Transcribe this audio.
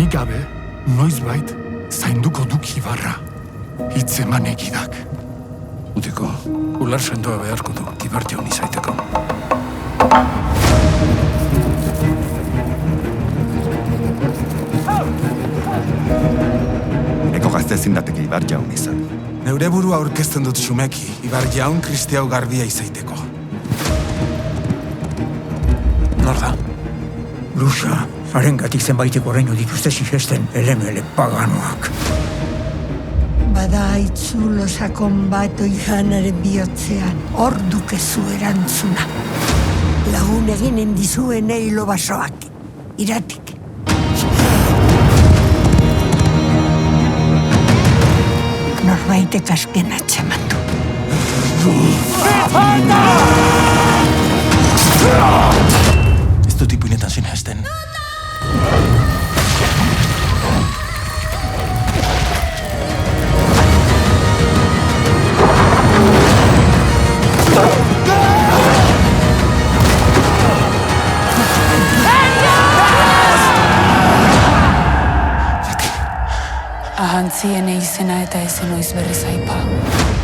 nik gabe, noizbait, zainduko duk Ibarra. Hitz eman egidak. Uteko, ular sendoa beharko du, Ibar jaun izaiteko. Eko gazte ezin dateke Ibar jaun izan. Neure burua aurkezten dut xumeki, Ibar jaun kristiau garbia izaiteko. Nor da? Lusa, harengatik zenbaiteko oraino dituzte sigesten elemele paganoak. Bada haitzulo sakon bat oijanaren bihotzean, hor dukezu erantzuna. Lagun eginen dizuen hilo basoak, iratik. Norbaitek azken atxamatu. Ez dut ipuinetan sinesten. Ahantzien izena eta ezen oiz berriz aipa.